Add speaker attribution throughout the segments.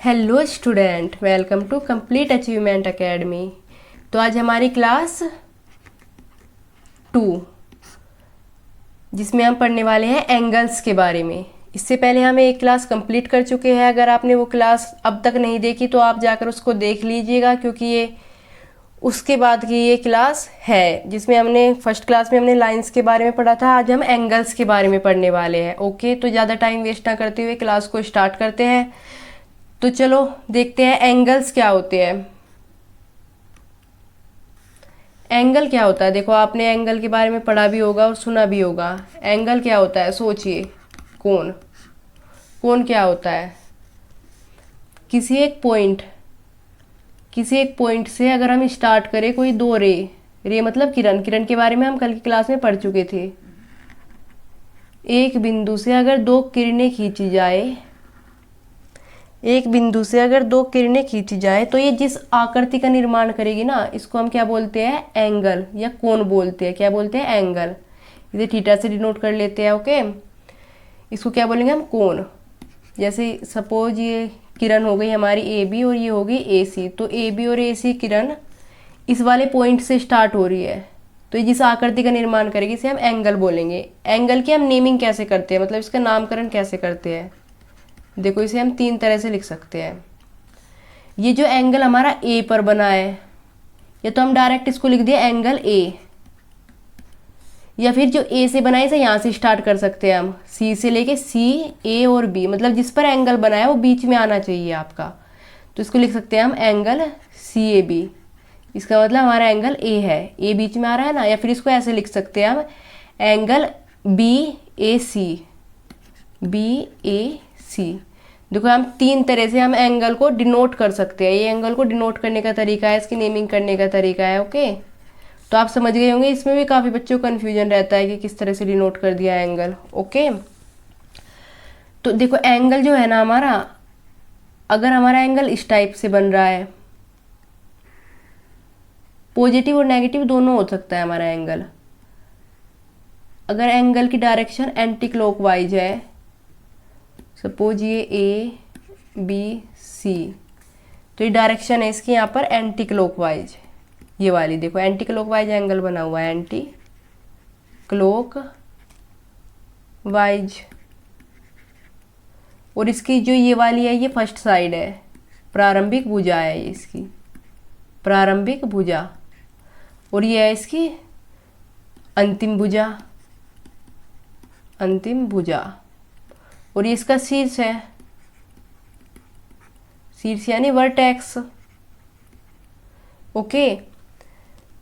Speaker 1: Hello student, welcome to complete achievement academy. तो आज हमारी क्लास 2 जिसमें हम पढ़ने वाले हैं एंगल्स के बारे में। इससे पहले हम एक क्लास कंप्लीट कर चुके हैं। अगर आपने वो क्लास अब तक नहीं देखी तो आप जाकर उसको देख लीजिएगा, क्योंकि ये उसके बाद की ये क्लास है जिसमें हमने फर्स्ट क्लास में हमने लाइंस के बारे में पढ़ा था। आज हम एंगल्स के बारे में पढ़ने वाले हैं। ओके, तो ज़्यादा टाइम वेस्ट ना करते हुए क्लास को स्टार्ट करते हैं। तो चलो देखते हैं एंगल्स क्या होते हैं। एंगल क्या होता है? देखो, आपने एंगल के बारे में पढ़ा भी होगा और सुना भी होगा। एंगल क्या होता है? सोचिए। कोण। कोण क्या होता है? किसी एक पॉइंट से अगर हम स्टार्ट करें कोई दो रे मतलब किरण के बारे में हम कल की क्लास में पढ़ चुके थे। एक बिंदु से अगर दो किरणें खींची जाए तो ये जिस आकृति का निर्माण करेगी ना, इसको हम क्या बोलते हैं? एंगल या कोण बोलते हैं। क्या बोलते हैं? एंगल। इसे थीटा से डिनोट कर लेते हैं। ओके, इसको क्या बोलेंगे हम? कोण। जैसे सपोज ये किरण हो गई हमारी ए बी और ये होगी ए सी, तो ए बी और ए सी किरण इस वाले पॉइंट से स्टार्ट हो रही है, तो ये जिस आकृति का निर्माण करेगी इसे हम एंगल बोलेंगे। एंगल की हम नेमिंग कैसे करते हैं, मतलब इसका नामकरण कैसे करते हैं? देखो, इसे हम 3 तरह से लिख सकते हैं। ये जो एंगल हमारा ए पर बना है, या तो हम डायरेक्ट इसको लिख दिया एंगल ए, या फिर जो ए से बना है इसे यहाँ से स्टार्ट कर सकते हैं हम, सी से लेके सी, ए और बी, मतलब जिस पर एंगल बना है वो बीच में आना चाहिए आपका। तो इसको लिख सकते हैं हम एंगल सी ए बी। इसका मतलब हमारा एंगल ए है, ए बीच में आ रहा है ना। या फिर इसको ऐसे लिख सकते हैं हम एंगल बी ए सी। देखो, हम 3 तरह से हम एंगल को डिनोट कर सकते हैं। ये एंगल को डिनोट करने का तरीका है, इसकी नेमिंग करने का तरीका है। ओके, तो आप समझ गए होंगे। इसमें भी काफ़ी बच्चों को कन्फ्यूजन रहता है कि किस तरह से डिनोट कर दिया एंगल। ओके, तो देखो एंगल जो है ना हमारा, अगर हमारा एंगल इस टाइप से बन रहा है, पॉजिटिव और नेगेटिव दोनों हो सकता है हमारा एंगल। अगर एंगल की डायरेक्शन एंटी क्लॉकवाइज है, सपोज ये ए बी सी, तो ये डायरेक्शन है इसकी यहाँ पर एंटी क्लॉकवाइज, ये वाली। देखो एंटी क्लॉकवाइज एंगल बना हुआ है, एंटी क्लॉकवाइज। और इसकी जो ये वाली है ये फर्स्ट साइड है, प्रारंभिक भुजा है ये इसकी, प्रारंभिक भुजा। और ये है इसकी अंतिम भुजा। और ये इसका शीर्ष है, शीर्ष यानी वर्टेक्स। ओके,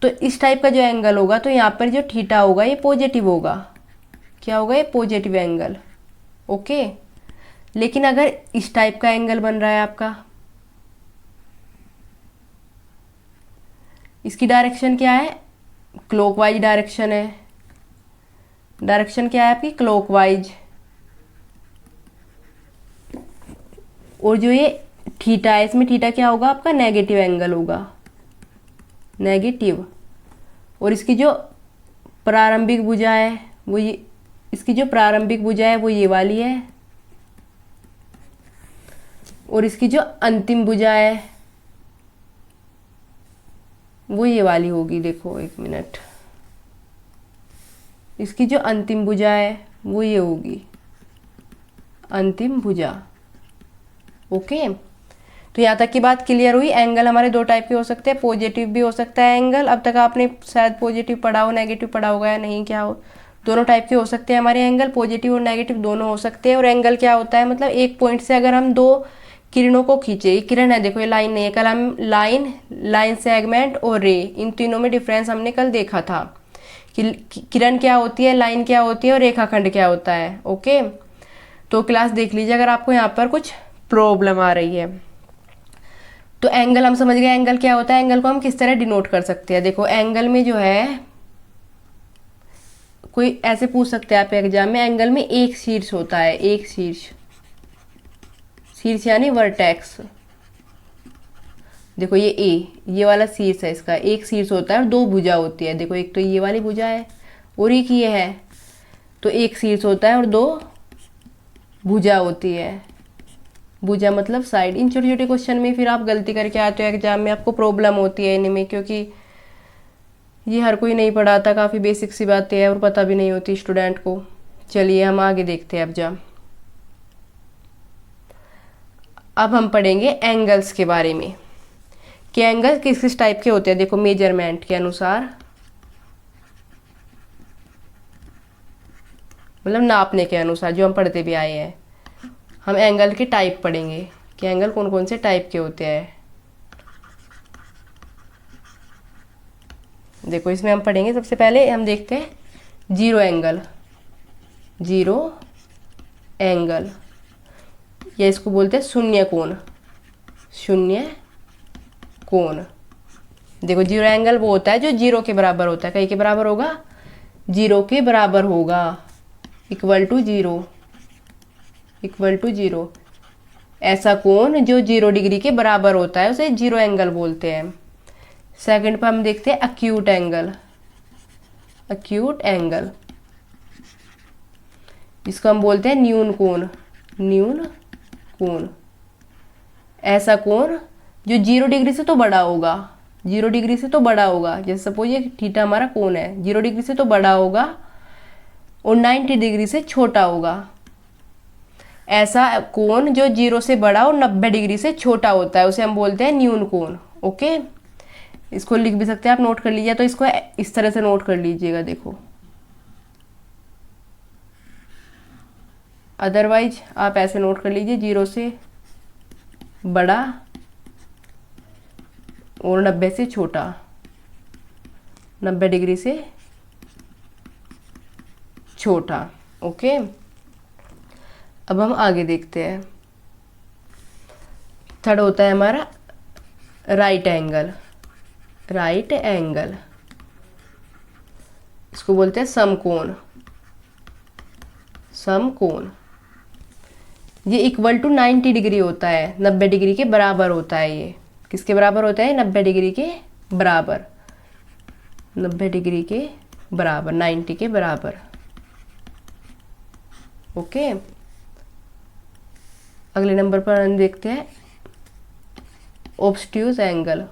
Speaker 1: तो इस टाइप का जो एंगल होगा तो यहाँ पर जो थीटा होगा ये पॉजिटिव होगा। क्या होगा? ये पॉजिटिव एंगल। ओके, लेकिन अगर इस टाइप का एंगल बन रहा है आपका, इसकी डायरेक्शन क्या है? क्लॉकवाइज डायरेक्शन है। डायरेक्शन क्या है आपकी? क्लॉकवाइज। और जो ये थीटा है, इसमें थीटा क्या होगा आपका? नेगेटिव एंगल होगा, नेगेटिव। और इसकी जो प्रारंभिक भुजा है वो ये, इसकी जो प्रारंभिक भुजा है वो ये वाली है। और इसकी जो अंतिम भुजा है वो ये वाली होगी। देखो एक मिनट, इसकी जो अंतिम भुजा है वो ये होगी, अंतिम भुजा। ओके, तो यहाँ तक की बात क्लियर हुई। एंगल हमारे 2 टाइप के हो सकते हैं, पॉजिटिव भी हो सकता है एंगल। अब तक आपने शायद पॉजिटिव पढ़ा हो, नेगेटिव पढ़ा होगा या नहीं, क्या हो, दोनों टाइप के हो सकते हैं हमारे एंगल। पॉजिटिव और नेगेटिव दोनों हो सकते हैं। और एंगल क्या होता है? मतलब एक पॉइंट से अगर हम 2 किरणों को खींचे, ये किरण है, देखो ये लाइन नहीं है। कल हम लाइन सेगमेंट और रे, इन तीनों में डिफरेंस हमने कल देखा था कि किरण क्या होती है, लाइन क्या होती है और रेखाखंड क्या होता है। ओके, तो क्लास देख लीजिए अगर आपको यहाँ पर कुछ प्रॉब्लम आ रही है। तो एंगल हम समझ गए, एंगल क्या होता है, एंगल को हम किस तरह डिनोट कर सकते हैं। देखो एंगल में जो है, कोई ऐसे पूछ सकते हैं आप एग्जाम में, एंगल में एक शीर्ष होता है, एक शीर्ष यानी वर्टेक्स। देखो ये ए, ये वाला शीर्ष है, इसका एक शीर्ष होता है और 2 भुजा होती है। देखो एक तो ये वाली भुजा है और एक ये है, तो एक शीर्ष होता है और 2 भुजा होती है। भुजा मतलब साइड। इन छोटे छोटे क्वेश्चन में फिर आप गलती करके आते हो एग्जाम में, आपको प्रॉब्लम होती है इनमें, क्योंकि ये हर कोई नहीं पढ़ाता, काफ़ी बेसिक सी बातें हैं और पता भी नहीं होती स्टूडेंट को। चलिए हम आगे देखते हैं अब हम पढ़ेंगे एंगल्स के बारे में कि एंगल किस किस टाइप के होते हैं। देखो मेजरमेंट के अनुसार, मतलब नापने के अनुसार, जो हम पढ़ते भी आए हैं, हम एंगल के टाइप पढ़ेंगे कि एंगल कौन कौन से टाइप के होते हैं। देखो इसमें हम पढ़ेंगे, सबसे पहले हम देखते हैं जीरो एंगल। जीरो एंगल या इसको बोलते हैं शून्य कोण। शून्य कोण। देखो जीरो एंगल वो होता है जो जीरो के बराबर होता है। कहीं के बराबर होगा? जीरो के बराबर होगा, equal to zero. Equal to zero. ऐसा कोण जो 0 डिग्री के बराबर होता है उसे जीरो एंगल बोलते हैं। सेकंड पर हम देखते हैं एक्यूट एंगल। एक्यूट एंगल, इसको हम बोलते हैं न्यून कोण। न्यून कोण, ऐसा कोण जो 0 डिग्री से तो बड़ा होगा। 0 डिग्री से तो बड़ा होगा, जैसे सपोज ये थीटा हमारा कोण है, 0 डिग्री से तो बड़ा होगा और 90 डिग्री से छोटा होगा। ऐसा कोण जो 0 से बड़ा और 90 डिग्री से छोटा होता है उसे हम बोलते हैं न्यून कोण। ओके, इसको लिख भी सकते हैं आप, नोट कर लीजिए, तो इसको इस तरह से नोट कर लीजिएगा। देखो अदरवाइज आप ऐसे नोट कर लीजिए, 0 से बड़ा और 90 से छोटा, 90 डिग्री से छोटा। ओके, अब हम आगे देखते हैं। थर्ड होता है हमारा राइट एंगल। राइट एंगल, इसको बोलते हैं समकोण। समकोण, ये इक्वल टू 90 डिग्री होता है, 90 डिग्री के बराबर होता है। ये किसके बराबर होता है? 90 डिग्री के बराबर। 90 डिग्री के बराबर, 90 के बराबर। ओके, अगले नंबर पर हम देखते हैं ऑब्स्ट्यूज एंगल।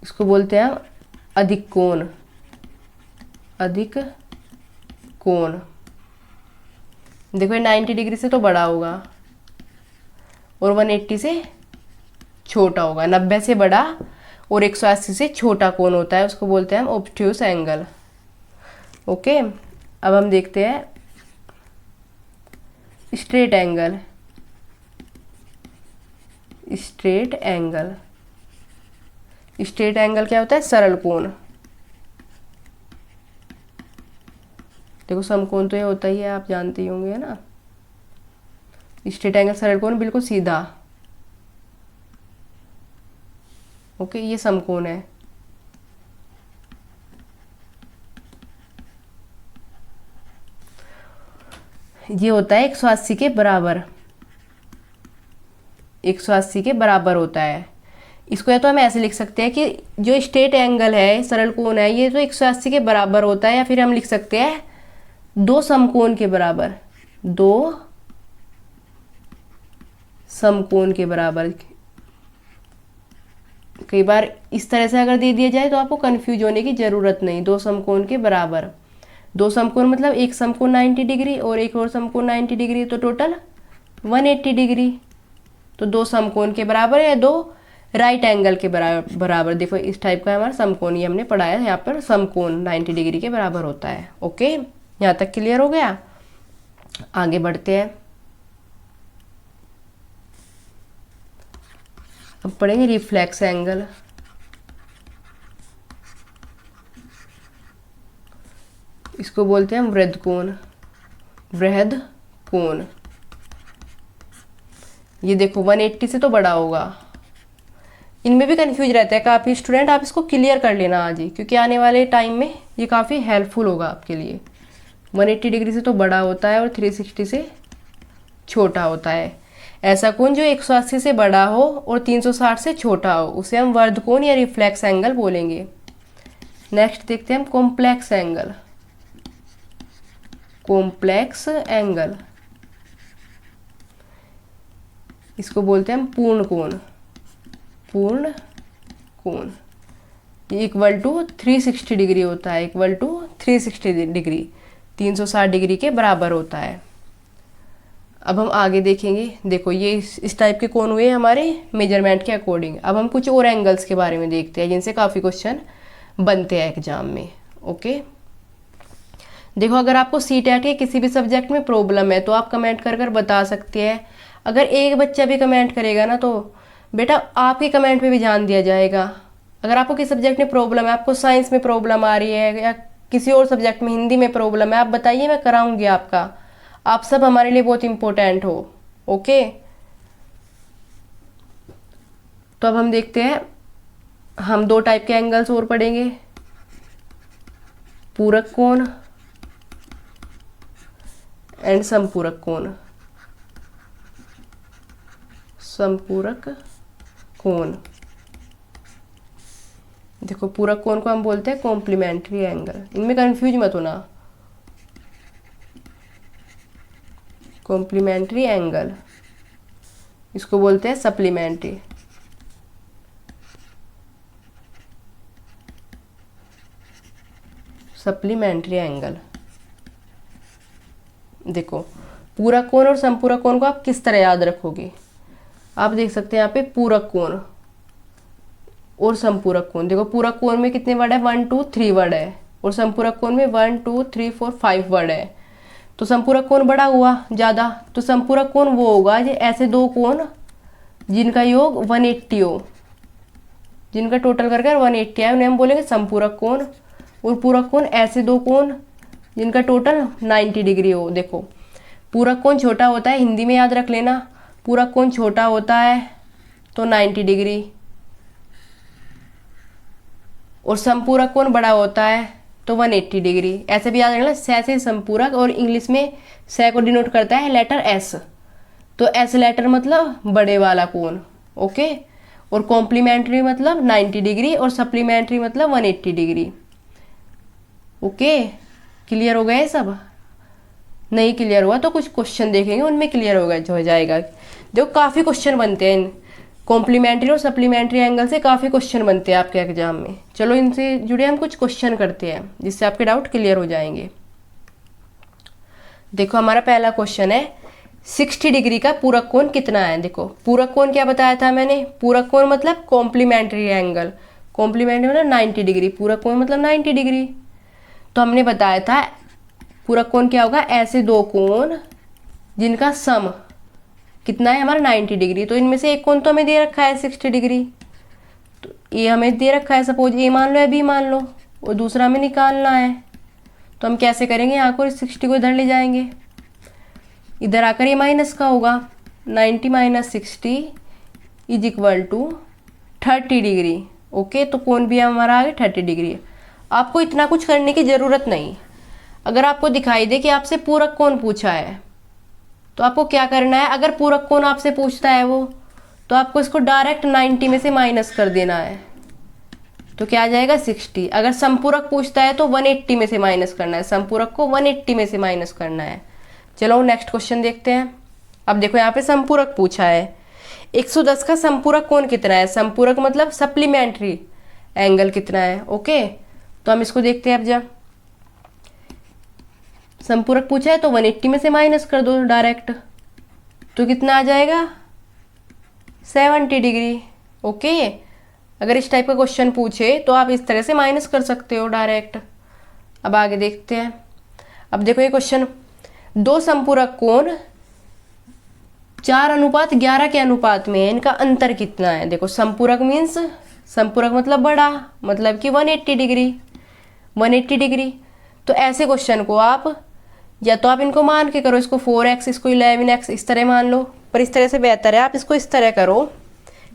Speaker 1: इसको बोलते हैं अधिक कोण। अधिक कोण, देखो ये 90 डिग्री से तो बड़ा होगा और 180 से छोटा होगा। 90 से बड़ा और 180 से छोटा कोण होता है, उसको बोलते हैं हम ऑब्ट्यूज एंगल। ओके, अब हम देखते हैं straight angle. Straight angle, straight angle क्या होता है? सरल कोण। देखो समकोण तो ये होता ही है, आप जानते ही होंगे, है ना। स्ट्रेट एंगल सरल कोण, बिल्कुल सीधा। ओके, ये समकोण है। ये होता है 180 के बराबर। 180 के बराबर होता है। इसको या तो हम ऐसे लिख सकते हैं कि जो स्ट्रेट एंगल है, सरल कोण है, ये तो 180 के बराबर होता है, या फिर हम लिख सकते हैं दो समकोण के बराबर। दो समकोण के बराबर। कई बार इस तरह से अगर दे दिया जाए तो आपको कंफ्यूज होने की ज़रूरत नहीं। दो समकोण के बराबर, दो समकोण मतलब एक समकोण 90 डिग्री और एक और समकोण 90 डिग्री, तो टोटल 180 डिग्री। तो दो समकोण के बराबर या दो राइट एंगल के बराबर। देखो इस टाइप का हमारा समकोण, ये हमने पढ़ा है, यहाँ पर समकोण 90 डिग्री के बराबर होता है। ओके, यहाँ तक क्लियर हो गया। आगे बढ़ते हैं, अब पढ़ेंगे रिफ्लेक्स एंगल। इसको बोलते हैं वृद्ध कोण। वृद्ध कोण, ये देखो 180 से तो बड़ा होगा। इनमें भी कंफ्यूज रहता है काफ़ी स्टूडेंट, आप इसको क्लियर कर लेना आज ही, क्योंकि आने वाले टाइम में ये काफ़ी हेल्पफुल होगा आपके लिए। 180 डिग्री से तो बड़ा होता है और 360 से छोटा होता है। ऐसा कोण जो 180 से बड़ा हो और 360 से छोटा हो उसे हम वर्ध कोण या रिफ्लेक्स एंगल बोलेंगे। नेक्स्ट देखते हैं हम कॉम्प्लेक्स एंगल। कॉम्प्लेक्स एंगल, इसको बोलते हैं हम पूर्ण कोण। पूर्ण कोण इक्वल टू 360 डिग्री होता है, इक्वल टू 360 डिग्री, 360 डिग्री के बराबर होता है। अब हम आगे देखेंगे। देखो ये इस टाइप के कोण हुए हमारे मेजरमेंट के अकॉर्डिंग। अब हम कुछ और एंगल्स के बारे में देखते हैं जिनसे काफ़ी क्वेश्चन बनते हैं एग्जाम में। ओके, देखो अगर आपको सीटेट के किसी भी सब्जेक्ट में प्रॉब्लम है तो आप कमेंट कर कर बता सकते हैं। अगर एक बच्चा भी कमेंट करेगा ना तो बेटा आपके कमेंट पे भी ध्यान दिया जाएगा। अगर आपको किस सब्जेक्ट में प्रॉब्लम है, आपको साइंस में प्रॉब्लम आ रही है या किसी और सब्जेक्ट में, हिंदी में प्रॉब्लम है, आप बताइए, मैं कराऊंगी आपका। आप सब हमारे लिए बहुत इंपॉर्टेंट हो। ओके, तो अब हम देखते हैं, हम 2 टाइप के एंगल्स और पढ़ेंगे, पूरक कोण एंड समपूरक कोण। समपूरक कोण, देखो पूरक कोण को हम बोलते हैं कॉम्प्लीमेंट्री एंगल, इनमें कंफ्यूज मत होना। कॉम्प्लीमेंट्री एंगल, इसको बोलते हैं सप्लीमेंट्री। Supplementary angle. देखो पूरक कोण और समपूरक कोण को आप किस तरह याद रखोगे, आप देख सकते हैं यहाँ पे पूरक कोण और समपूरक कोण। देखो पूरक कोण में कितने वर्ड है, 1 2 3 वर्ड है, और समपूरक कोण में 1 2 3 4 5 वर्ड है। तो समपूरक कोण बड़ा हुआ ज़्यादा, तो समपूरक कोण वो होगा ये ऐसे 2 कोण जिनका योग 180 हो, जिनका टोटल करके 180 है, उन्हें हम बोलेंगे समपूरक कोण। और पूरक कोण ऐसे 2 कोण जिनका टोटल 90 डिग्री हो। देखो पूरक कोण छोटा होता है, हिंदी में याद रख लेना, पूरक कोण छोटा होता है तो 90 डिग्री, और समपूरक कोण बड़ा होता है तो 180 डिग्री। ऐसे भी याद रखना, से समपूरक, और इंग्लिश में से को डिनोट करता है लेटर एस, तो एस लेटर मतलब बड़े वाला कोण। ओके, और कॉम्प्लीमेंट्री मतलब 90 डिग्री और सप्लीमेंट्री मतलब 180 डिग्री। ओके, क्लियर हो गया सब? नहीं क्लियर हुआ तो कुछ क्वेश्चन देखेंगे, उनमें क्लियर हो जाएगा। देखो काफ़ी क्वेश्चन बनते हैं कॉम्प्लीमेंट्री और सप्लीमेंट्री एंगल से, काफ़ी क्वेश्चन बनते हैं आपके एग्जाम में। चलो इनसे जुड़े हम कुछ क्वेश्चन करते हैं जिससे आपके डाउट क्लियर हो जाएंगे। देखो हमारा पहला क्वेश्चन है 60 डिग्री का पूरक कोण कितना है। देखो पूरक कोण क्या बताया था मैंने, पूरक कोण मतलब कॉम्प्लीमेंट्री एंगल, कॉम्प्लीमेंट्री मतलब 90 डिग्री, पूरक कोण मतलब 90 डिग्री। तो हमने बताया था पूरक कोण क्या होगा, ऐसे 2 कोण जिनका सम कितना है हमारा 90 डिग्री। तो इनमें से एक कोण तो हमें दे रखा है 60 डिग्री, तो ये हमें दे रखा है, सपोज ए मान लो या बी मान लो, और दूसरा हमें निकालना है। तो हम कैसे करेंगे, यहाँ को 60 को इधर ले जाएंगे, इधर आकर ये माइनस का होगा, 90 minus 60 is equal to 30 degree. Okay, तो कोण भी हमारा आगे 30 डिग्री। आपको इतना कुछ करने की ज़रूरत नहीं। अगर आपको दिखाई दे कि आपसे पूरक कोण पूछा है तो आपको क्या करना है, अगर पूरक कोण आपसे पूछता है वो, तो आपको इसको डायरेक्ट 90 में से माइनस कर देना है, तो क्या आ जाएगा 60। अगर समपूरक पूछता है तो 180 में से माइनस करना है, समपूरक को 180 में से माइनस करना है। चलो नेक्स्ट क्वेश्चन देखते हैं। अब देखो यहाँ पे समपूरक पूछा है, 110 का समपूरक कोण कितना है, समपूरक मतलब सप्लीमेंट्री एंगल कितना है। ओके, तो हम इसको देखते हैं। अब जब समपूरक पूछा है तो 180 में से माइनस कर दो डायरेक्ट, तो कितना आ जाएगा 70 डिग्री। ओके, अगर इस टाइप का क्वेश्चन पूछे तो आप इस तरह से माइनस कर सकते हो डायरेक्ट। अब आगे देखते हैं। अब देखो ये क्वेश्चन, 2 समपूरक कोण 4:11 के अनुपात में है, इनका अंतर कितना है। देखो समपूरक मीन्स, समपूरक मतलब बड़ा, मतलब कि 180 डिग्री, 180 डिग्री। तो ऐसे क्वेश्चन को आप या तो आप इनको मान के करो, इसको 4x, इसको 11x, इस तरह मान लो, पर इस तरह से बेहतर है आप इसको इस तरह करो,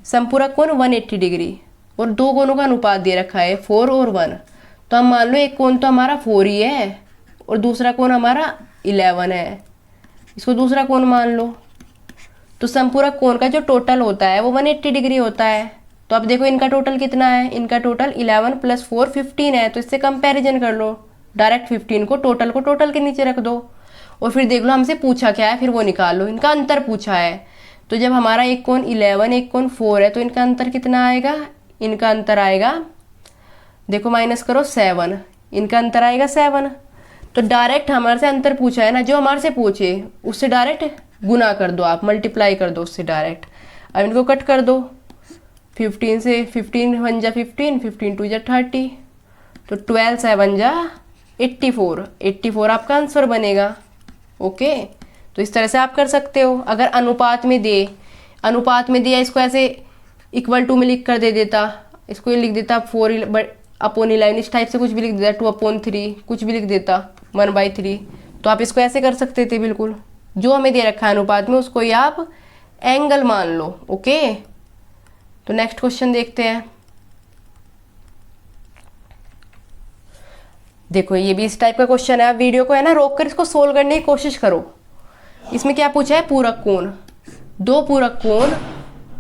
Speaker 1: समपूरक कोण 180 डिग्री और 2 कोणों का अनुपात दे रखा है 4 और 1। तो हम मान लो एक कोण तो हमारा 4 ही है और दूसरा कोण हमारा 11 है, इसको दूसरा कोण मान लो। तो समपूरक कोण का जो टोटल होता है वो 180 डिग्री होता है। तो अब देखो इनका टोटल कितना है, इनका टोटल 11 + 4 15 है, तो इससे कंपैरिजन कर लो, डायरेक्ट 15 को टोटल के नीचे रख दो, और फिर देख लो हमसे पूछा क्या है, फिर वो निकाल लो। इनका अंतर पूछा है, तो जब हमारा एक कोण 11 एक कोण 4 है तो इनका अंतर कितना आएगा, इनका अंतर आएगा, देखो माइनस करो 7, इनका अंतर आएगा 7। तो डायरेक्ट हमारे से अंतर पूछा है ना, जो हमारे से पूछे उससे डायरेक्ट गुना कर दो, आप मल्टीप्लाई कर दो उससे डायरेक्ट। अब इनको कट कर दो, 15 से 15 1 जा 15, 15 2 जा 30, तो 12 7 जा 84, 84 आपका आंसर बनेगा। ओके, तो इस तरह से आप कर सकते हो। अगर अनुपात में दिया, इसको ऐसे इक्वल टू में लिख कर दे देता, इसको ये लिख देता 4/11, इस टाइप से कुछ भी लिख देता, 2/3 कुछ भी लिख देता, 1/3, तो आप इसको ऐसे कर सकते थे बिल्कुल। जो हमें दे रखा है अनुपात में उसको ही आप एंगल मान लो। ओके, तो नेक्स्ट क्वेश्चन देखते हैं। देखो ये भी इस टाइप का क्वेश्चन है, आप वीडियो को है ना रोक कर इसको सोल्व करने की कोशिश करो। इसमें क्या पूछा है, पूरक कोण, दो पूरक कोण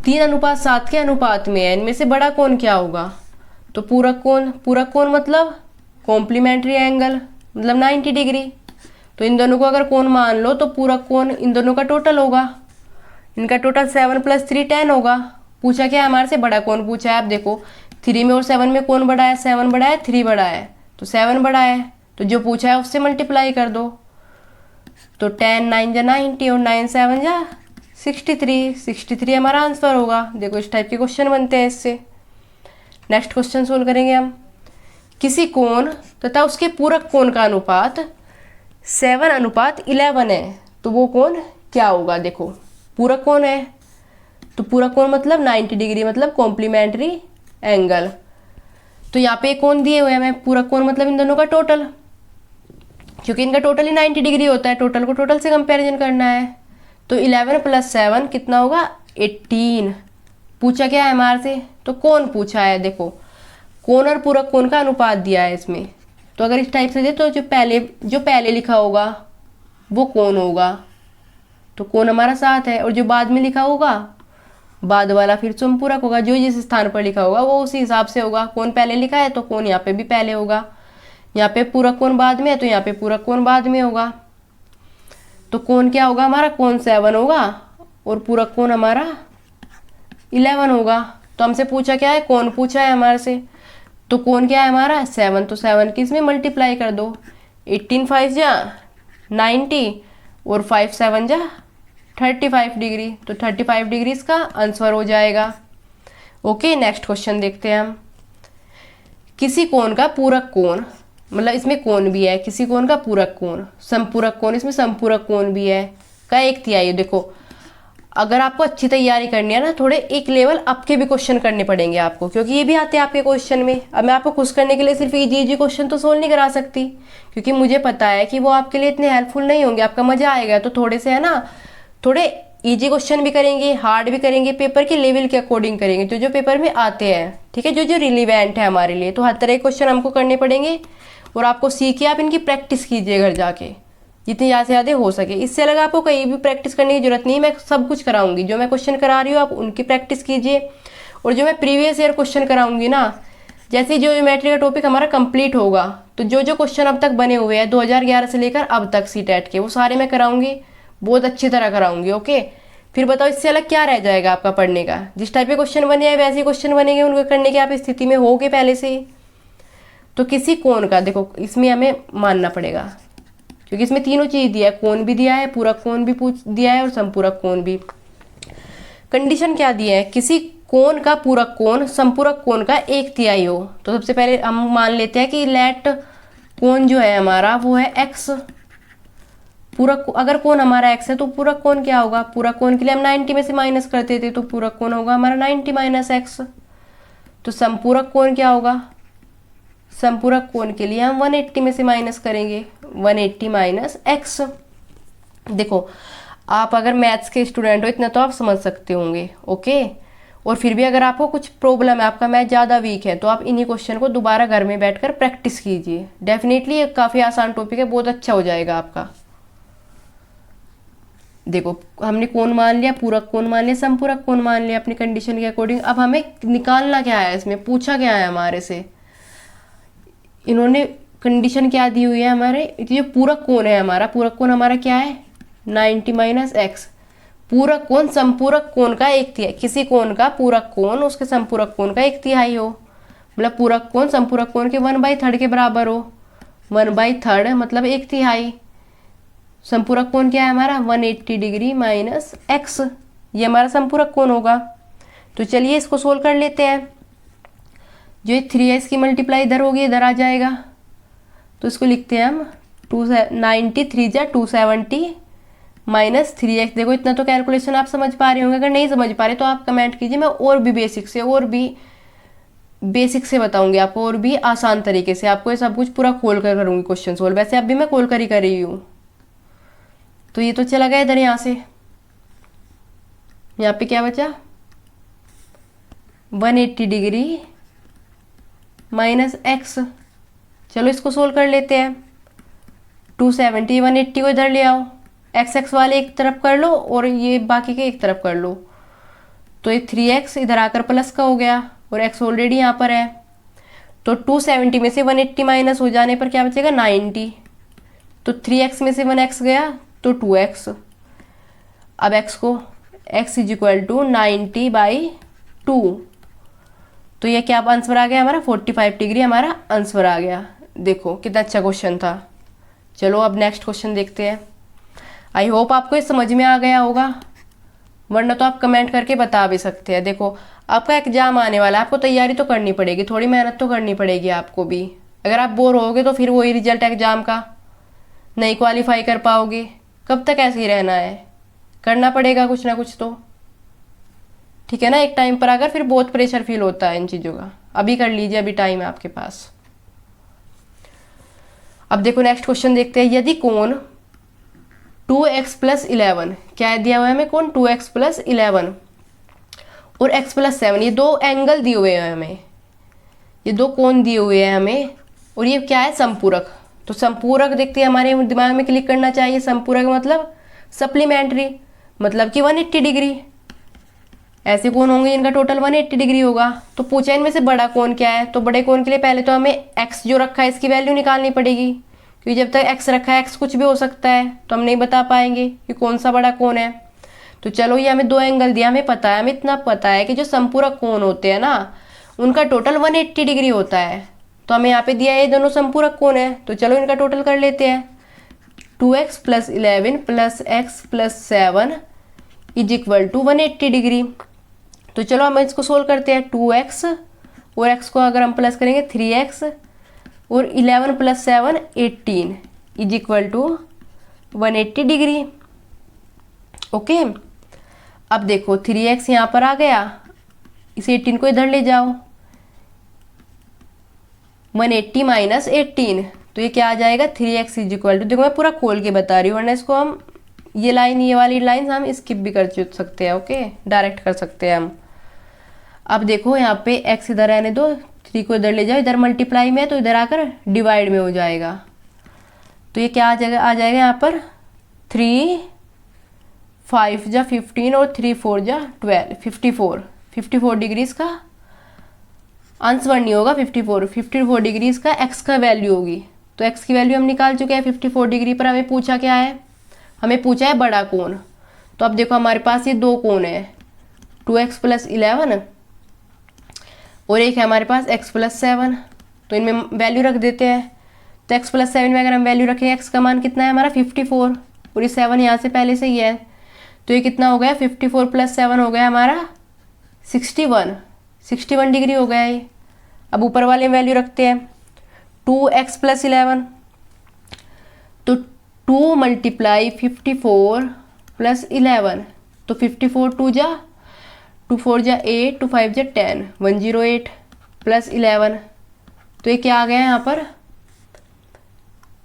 Speaker 1: 3:7 के अनुपात में है, इनमें से बड़ा कोण क्या होगा। तो पूरक कोण मतलब कॉम्प्लीमेंट्री एंगल, मतलब 90 डिग्री। तो इन दोनों को अगर कोण मान लो तो पूरक कोण इन दोनों का टोटल होगा, इनका टोटल 7 + 3 10 होगा। पूछा क्या है हमारे से, बड़ा कोण पूछा है। आप देखो 3 में और 7 में कौन बड़ा है, 7 बड़ा है, 3 बड़ा है, तो 7 बड़ा है, तो जो पूछा है उससे मल्टीप्लाई कर दो। तो 10 9 जा 90 और 9 7 जा 63 हमारा आंसर होगा। देखो इस टाइप के क्वेश्चन बनते हैं इससे। नेक्स्ट क्वेश्चन सोल्व करेंगे हम। किसी कोण तथा उसके पूरक कोण का अनुपात 7:11 है, तो वो कोण क्या होगा। देखो पूरक कोण है, तो पूरक कोण मतलब 90 डिग्री, मतलब कॉम्प्लीमेंट्री एंगल। तो यहाँ पे कोण दिए हुए हैं हमें, पूरक कोण मतलब इन दोनों का टोटल, क्योंकि इनका टोटल ही 90 डिग्री होता है, टोटल को टोटल से कंपैरिजन करना है। तो 11 + 7 कितना होगा, 18। पूछा क्या है हमारे से, तो कोण पूछा है। देखो कोण और पूरक कोण का अनुपात दिया है इसमें, तो अगर इस टाइप से दे तो जो पहले लिखा होगा वो कोण होगा, तो कोण हमारा 7 है, और जो बाद में लिखा होगा बाद वाला फिर समपूरक होगा, जो जिस स्थान पर लिखा होगा वो उसी हिसाब से होगा। कोण पहले लिखा है तो कोण यहाँ पे भी पहले होगा, यहाँ पे पूरक कोण बाद में है तो यहाँ पे पूरक कोण बाद में होगा। तो कोण क्या होगा हमारा, कोण 7 होगा और पूरक कोण हमारा 11 होगा। तो हमसे पूछा क्या है, कोण पूछा है हमारे से, तो कोण क्या है हमारा 7, तो 7 की इसमें मल्टीप्लाई कर दो, 18 5 जा 90 और 5 7 जा 35 डिग्री, तो 35 डिग्री इसका आंसर हो जाएगा। ओके, नेक्स्ट क्वेश्चन देखते हैं हम। किसी कोण का पूरक कोण, मतलब इसमें कोण भी है, किसी कोण का पूरक कोण, समपूरक कोण, इसमें समपूरक कोण भी है, का 1/3। देखो अगर आपको अच्छी तैयारी करनी है ना, थोड़े एक लेवल अप के भी क्वेश्चन करने पड़ेंगे आपको, क्योंकि ये भी आते हैं आपके क्वेश्चन में। अब मैं आपको खुश करने के लिए सिर्फ इजी क्वेश्चन तो सोल्व नहीं करा सकती, क्योंकि मुझे पता है कि वो आपके लिए इतने हेल्पफुल नहीं होंगे, आपका मजा आएगा। तो थोड़े से है ना, थोड़े इजी क्वेश्चन भी करेंगे, हार्ड भी करेंगे, पेपर के लेवल के अकॉर्डिंग करेंगे, जो जो पेपर में आते हैं, ठीक है, जो जो रिलीवेंट है हमारे लिए। तो हर तरह के क्वेश्चन हमको करने पड़ेंगे, और आपको सीख के आप इनकी प्रैक्टिस कीजिए घर जाके, जितनी ज़्यादा से ज़्यादा हो सके। इससे अलग आपको कहीं भी प्रैक्टिस करने की जरूरत नहीं, मैं सब कुछ कराऊंगी। जो मैं क्वेश्चन करा रही हूँ आप उनकी प्रैक्टिस कीजिए, और जो मैं प्रीवियस ईयर क्वेश्चन कराऊंगी ना, जैसे जो ज्योमेट्री का टॉपिक हमारा कंप्लीट होगा, तो जो जो क्वेश्चन अब तक बने हुए हैं 2011 से लेकर अब तक सीटेट के, वो सारे मैं कराऊंगी, बहुत अच्छी तरह कराऊंगी। ओके, फिर बताओ इससे अलग क्या रह जाएगा आपका पढ़ने का। जिस टाइप के क्वेश्चन बने हैं वैसे क्वेश्चन बनेंगे, उनको करने की आप स्थिति में होगे पहले से ही। तो किसी कोण का, देखो इसमें हमें मानना पड़ेगा, क्योंकि इसमें तीनों चीज दिया है, कोण भी दिया है, पूरक कोण भी दिया है, और समपूरक कोण भी। कंडीशन क्या दिया है, किसी कोण का पूरक कोण समपूरक कोण का 1/3 हो। तो सबसे पहले हम मान लेते हैं कि लेट कोण जो है हमारा वो है x। पूरक, अगर कोण हमारा x है तो पूरक कोण क्या होगा, पूरक कोण के लिए हम 90 में से माइनस करते थे, तो पूरक कोण होगा हमारा 90 - x। तो समपूरक कोण क्या होगा, समपूरक कोण के लिए हम 180 में से माइनस करेंगे, 180 - x। देखो आप अगर मैथ्स के स्टूडेंट हो इतना तो आप समझ सकते होंगे। ओके, और फिर भी अगर आपको कुछ प्रॉब्लम है, आपका मैथ ज़्यादा वीक है, तो आप इन्हीं क्वेश्चन को दोबारा घर में बैठकर प्रैक्टिस कीजिए। डेफिनेटली ये काफ़ी आसान टॉपिक है, बहुत अच्छा हो जाएगा आपका। देखो हमने कोण मान लिया, पूरक कोण मान लिया, समपूरक कोण मान लिया अपनी कंडीशन के अकॉर्डिंग। अब हमें निकालना क्या है, इसमें पूछा क्या है हमारे से, इन्होंने कंडीशन क्या दी हुई है हमारे, ये पूरक कोण है हमारा, पूरक कोण हमारा क्या है 90 माइनस एक्स। पूरक कोण समपूरक कोण का एक तिहाई, किसी कोण का पूरक कोण उसके समपूरक कोण का एक तिहाई हो, मतलब पूरक कोण समपूरक कोण के 1/3 के बराबर हो। 1/3 मतलब एक तिहाई। समपूरक कोण क्या है हमारा 180 डिग्री माइनस एक्स, ये हमारा समपूरक कोण होगा। तो चलिए इसको सोल्व कर लेते हैं। जो 3x की मल्टीप्लाई इधर होगी इधर आ जाएगा, तो इसको लिखते हैं हम 290 3 जा 270 माइनस 3x। देखो इतना तो कैलकुलेशन आप समझ पा रहे होंगे, अगर नहीं समझ पा रहे तो आप कमेंट कीजिए, मैं और भी बेसिक से बताऊंगी आपको, और भी आसान तरीके से आपको ये सब कुछ पूरा खोल कर करूंगी क्वेश्चन सोल्व। वैसे अब भी मैं खोल कर ही कर रही हूँ। तो ये तो चला गया इधर, यहाँ से यहाँ पे क्या बचा 180 डिग्री माइनस एक्स। चलो इसको सोल्व कर लेते हैं। 270 180 को इधर ले आओ, एक्स एक्स वाले एक तरफ कर लो और ये बाकी के एक तरफ कर लो, तो ये 3x इधर आकर प्लस का हो गया और x ऑलरेडी यहाँ पर है। तो 270 में से 180 माइनस हो जाने पर क्या बचेगा 90। तो 3x में से 1x गया तो 2x। अब x को x इज इक्वल टू 90/2। तो ये क्या आंसर आ गया हमारा 45 डिग्री हमारा आंसर आ गया। देखो कितना अच्छा क्वेश्चन था। चलो अब नेक्स्ट क्वेश्चन देखते हैं। आई होप आपको ये समझ में आ गया होगा, वरना तो आप कमेंट करके बता भी सकते हैं। देखो आपका एग्जाम आने वाला है, आपको तैयारी तो करनी पड़ेगी, थोड़ी मेहनत तो करनी पड़ेगी आपको भी। अगर आप बोर होगे तो फिर वही रिजल्ट एग्जाम का, नहीं क्वालिफाई कर पाओगे। कब तक ऐसे ही रहना है, करना पड़ेगा कुछ ना कुछ तो, ठीक है ना। एक टाइम पर अगर फिर बहुत प्रेशर फील होता है इन चीज़ों का। अभी कर लीजिए, अभी टाइम है आपके पास। अब देखो नेक्स्ट क्वेश्चन देखते हैं। यदि कोण 2x + 11, क्या दिया हुआ है हमें कोण 2x + 11 और x + 7, ये दो एंगल दिए हुए हैं हमें, ये दो कोण दिए हुए हैं हमें, और ये क्या है समपूरक। तो समपूरक देखते हैं, हमारे दिमाग में क्लिक करना चाहिए। समपूरक मतलब सप्लीमेंट्री, मतलब कि 180 डिग्री। ऐसे कोण होंगे इनका टोटल 180 डिग्री होगा। तो पूछा इनमें से बड़ा कोण क्या है, तो बड़े कोण के लिए पहले तो हमें x जो रखा है इसकी वैल्यू निकालनी पड़ेगी, क्योंकि जब तक x रखा है x कुछ भी हो सकता है, तो हम नहीं बता पाएंगे कि कौन सा बड़ा कोण है। तो चलो ये हमें दो एंगल दिया, हमें पता है, हमें इतना पता है कि जो समपूरक कोण होते हैं ना उनका टोटल 180 डिग्री होता है। तो हमें यहाँ पे दिया है ये दोनों समपूरक कोण है, तो चलो इनका टोटल कर लेते हैं। 2x + 11 + x + 7 is equal to 180 degree. तो चलो हम इसको सोल्व करते हैं। 2x और x को अगर हम प्लस करेंगे 3x और 11 + 7 18 is equal to 180 degree. Okay, अब देखो 3x यहाँ पर आ गया, इस 18 को इधर ले जाओ, 180 माइनस 18, तो ये क्या आ जाएगा 3x इज इक्वल टू, देखो मैं पूरा खोल के बता रही हूँ, वरना इसको हम ये लाइन, ये वाली लाइन हम स्किप भी कर सकते हैं। ओके, डायरेक्ट कर सकते हैं हम। अब देखो यहाँ पे x इधर रहने दो, 3 को इधर ले जाओ, इधर मल्टीप्लाई में है तो इधर आकर डिवाइड में हो जाएगा। तो ये क्या आ जाएगा यहाँ पर 3 5 जा 15 और 3 4 जा 12, 54 डिग्री इसका आंसर नहीं होगा। 54 डिग्री इसका x का वैल्यू होगी। तो x की वैल्यू हम निकाल चुके हैं 54 डिग्री पर। हमें पूछा क्या है, हमें पूछा है बड़ा कोण। तो अब देखो हमारे पास ये दो कोण है, 2x + 11 और एक है हमारे पास x + 7। तो इनमें वैल्यू रख देते हैं। तो x + 7 में अगर हम वैल्यू रखें, x का मान कितना है हमारा 54 और ये 7 यहाँ से पहले से ही है, तो ये कितना हो गया 54 + 7 हो गया हमारा 61 डिग्री हो गया ये। अब ऊपर वाले में वैल्यू रखते हैं 2x + 11, तो 2 × 54 + 11, तो 54 2 जा 2 4 जा 8 2 5 जा 10 108 + 11, तो ये क्या आ गया यहाँ पर,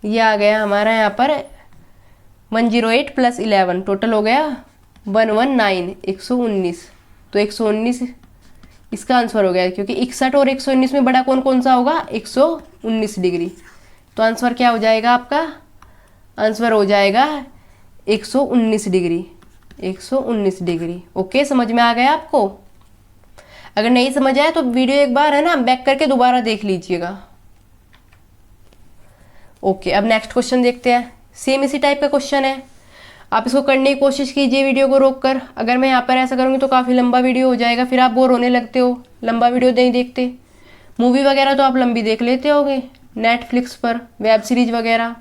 Speaker 1: ये आ गया हमारा यहाँ पर 108 + 11, टोटल हो गया 119 119। तो 119 इसका आंसर हो गया, क्योंकि 61 और 119 में बड़ा कौन सा होगा 119 डिग्री। तो आंसर क्या हो जाएगा आपका, आंसर हो जाएगा 119 डिग्री, 119 डिग्री। ओके, समझ में आ गया आपको। अगर नहीं समझ आया तो वीडियो एक बार है ना बैक करके दोबारा देख लीजिएगा। ओके, अब नेक्स्ट क्वेश्चन देखते हैं। सेम इसी टाइप का क्वेश्चन है, आप इसको करने की कोशिश कीजिए वीडियो को रोक कर। अगर मैं यहाँ पर ऐसा करूँगी तो काफ़ी लंबा वीडियो हो जाएगा, फिर आप बोर होने लगते हो, लंबा वीडियो नहीं देखते। मूवी वगैरह तो आप लंबी देख लेते होगे नेटफ्लिक्स पर, वेब सीरीज वगैरह